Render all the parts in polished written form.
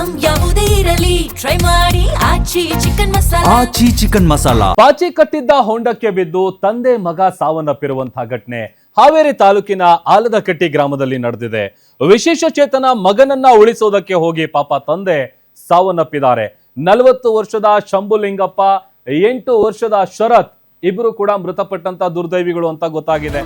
Item ಯಾವುದೇ ಇರಲಿ try ಮಾಡಿ ಆಚಿ ಚಿಕನ್ ಮಸಾಲಾ. ಆಚಿ ಚಿಕನ್ ಮಸಾಲಾ. ಪಾಚಿ ಕಟ್ಟಿದ್ದ ಹೊಂಡಕ್ಕೆ ಬಿದ್ದು ತಂದೆ ಮಗ ಸಾವನ್ನಪ್ಪಿರುವಂತಹ ಘಟನೆ ಹಾವೇರಿ ತಾಲೂಕಿನ ಆಲದಕಟ್ಟಿ ಗ್ರಾಮದಲ್ಲಿ ನಡೆದಿದೆ. ವಿಶೇಷ ಚೇತನ ಮಗನನ್ನ ಉಳಿಸೋದಕ್ಕೆ ಹೋಗಿ ಪಾಪ ತಂದೆ ಸಾವನ್ನಪ್ಪಿದ್ದಾರೆ. 40 ವರ್ಷದ ಶಂಭುಲಿಂಗಪ್ಪ, 8 ವರ್ಷದ ಶರತ್ ಇಬ್ಬರು ಕೂಡ ಮೃತಪಟ್ಟಂತ ದುರ್ದೈವಿಗಳು ಅಂತ ಗೊತ್ತಾಗಿದೆ.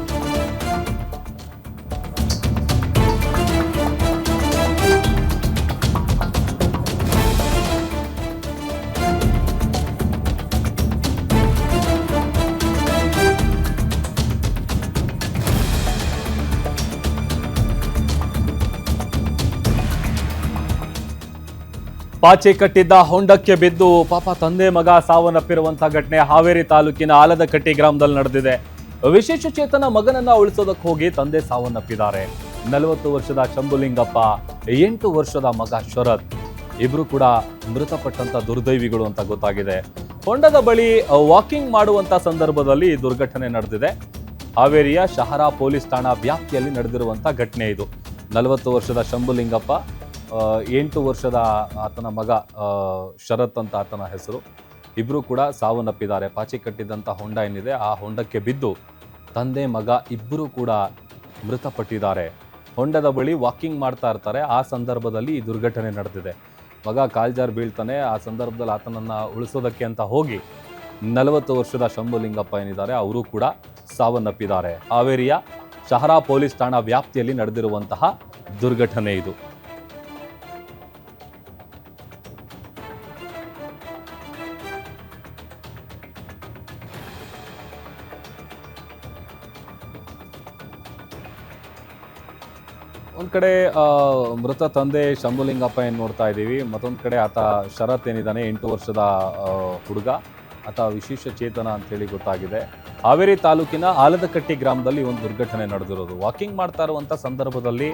ಪಾಚಿ ಕಟ್ಟಿದ್ದ ಹೊಂಡಕ್ಕೆ ಬಿದ್ದು ಪಾಪ ತಂದೆ ಮಗ ಸಾವನ್ನಪ್ಪಿರುವಂತಹ ಘಟನೆ ಹಾವೇರಿ ತಾಲೂಕಿನ ಆಲದಕಟ್ಟಿ ಗ್ರಾಮದಲ್ಲಿ ನಡೆದಿದೆ. ವಿಶೇಷ ಚೇತನ ಮಗನನ್ನ ಉಳಿಸೋದಕ್ಕೆ ಹೋಗಿ ತಂದೆ ಸಾವನ್ನಪ್ಪಿದ್ದಾರೆ. 40 ವರ್ಷದ ಶಂಭುಲಿಂಗಪ್ಪ, 8 ವರ್ಷದ ಮಗ ಶರತ್ ಇಬ್ರು ಕೂಡ ಮೃತಪಟ್ಟಂತ ದುರ್ದೈವಿಗಳು ಅಂತ ಗೊತ್ತಾಗಿದೆ. ಹೊಂಡದ ಬಳಿ ವಾಕಿಂಗ್ ಮಾಡುವಂತ ಸಂದರ್ಭದಲ್ಲಿ ಈ ದುರ್ಘಟನೆ ನಡೆದಿದೆ. ಹಾವೇರಿಯ ಶಹರಾ ಪೊಲೀಸ್ ಠಾಣಾ ವ್ಯಾಪ್ತಿಯಲ್ಲಿ ನಡೆದಿರುವಂತ ಘಟನೆ ಇದು. 40 ವರ್ಷದ ಶಂಭುಲಿಂಗಪ್ಪ, 8 ವರ್ಷದ ಆತನ ಮಗ ಶರತ್ ಅಂತ ಆತನ ಹೆಸರು, ಇಬ್ರು ಕೂಡ ಸಾವನ್ನಪ್ಪಿದ್ದಾರೆ. ಪಾಚಿ ಕಟ್ಟಿದಂಥ ಹೊಂಡ ಏನಿದೆ ಆ ಹೊಂಡಕ್ಕೆ ಬಿದ್ದು ತಂದೆ ಮಗ ಇಬ್ಬರು ಕೂಡ ಮೃತಪಟ್ಟಿದ್ದಾರೆ. ಹೊಂಡದ ಬಳಿ ವಾಕಿಂಗ್ ಮಾಡ್ತಾ ಇರ್ತಾರೆ. ಆ ಸಂದರ್ಭದಲ್ಲಿ ಈ ದುರ್ಘಟನೆ ನಡೆದಿದೆ. ಮಗ ಕಾಲ್ಜಾರ್ ಬೀಳ್ತಾನೆ. ಆ ಸಂದರ್ಭದಲ್ಲಿ ಆತನನ್ನು ಉಳಿಸೋದಕ್ಕೆ ಅಂತ ಹೋಗಿ 40 ವರ್ಷದ ಶಂಭುಲಿಂಗಪ್ಪ ಏನಿದ್ದಾರೆ ಅವರು ಕೂಡ ಸಾವನ್ನಪ್ಪಿದ್ದಾರೆ. ಹಾವೇರಿಯ ಶಹರಾ ಪೊಲೀಸ್ ಠಾಣಾ ವ್ಯಾಪ್ತಿಯಲ್ಲಿ ನಡೆದಿರುವಂತಹ ದುರ್ಘಟನೆ ಇದು. ಒಂದು ಕಡೆ ಮೃತ ತಂದೆ ಶಂಭುಲಿಂಗಪ್ಪ ಏನು ನೋಡ್ತಾ ಇದ್ದೀವಿ, ಮತ್ತೊಂದು ಕಡೆ ಆತ ಶರತ್ ಏನಿದ್ದಾನೆ 8 ವರ್ಷದ ಹುಡುಗ, ಆತ ವಿಶೇಷ ಚೇತನ ಅಂತೇಳಿ ಗೊತ್ತಾಗಿದೆ. ಹಾವೇರಿ ತಾಲೂಕಿನ ಆಲದಕಟ್ಟಿ ಗ್ರಾಮದಲ್ಲಿ ಒಂದು ದುರ್ಘಟನೆ ನಡೆದಿರೋದು. ವಾಕಿಂಗ್ ಮಾಡ್ತಾ ಇರುವಂಥ ಸಂದರ್ಭದಲ್ಲಿ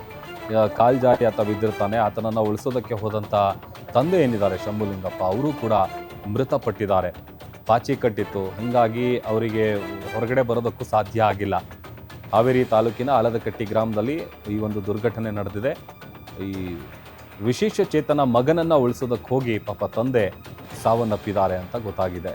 ಕಾಲ್ಜಾರಿ ಆತ ಬಿದ್ದಿರ್ತಾನೆ. ಆತನನ್ನು ಉಳಿಸೋದಕ್ಕೆ ಹೋದಂಥ ತಂದೆ ಏನಿದ್ದಾರೆ ಶಂಭುಲಿಂಗಪ್ಪ ಅವರು ಕೂಡ ಮೃತಪಟ್ಟಿದ್ದಾರೆ. ಪಾಚಿ ಕಟ್ಟಿತ್ತು, ಹಾಗಾಗಿ ಅವರಿಗೆ ಹೊರಗಡೆ ಬರೋದಕ್ಕೂ ಸಾಧ್ಯ ಆಗಿಲ್ಲ. ಹಾವೇರಿ ತಾಲೂಕಿನ ಆಲದಕಟ್ಟಿ ಗ್ರಾಮದಲ್ಲಿ ಈ ಒಂದು ದುರ್ಘಟನೆ ನಡೆದಿದೆ. ಈ ವಿಶೇಷ ಚೇತನ ಮಗನನ್ನು ಉಳಿಸೋದಕ್ಕೆ ಹೋಗಿ ಪಾಪ ತಂದೆ ಸಾವನ್ನಪ್ಪಿದ್ದಾರೆ ಅಂತ ಗೊತ್ತಾಗಿದೆ.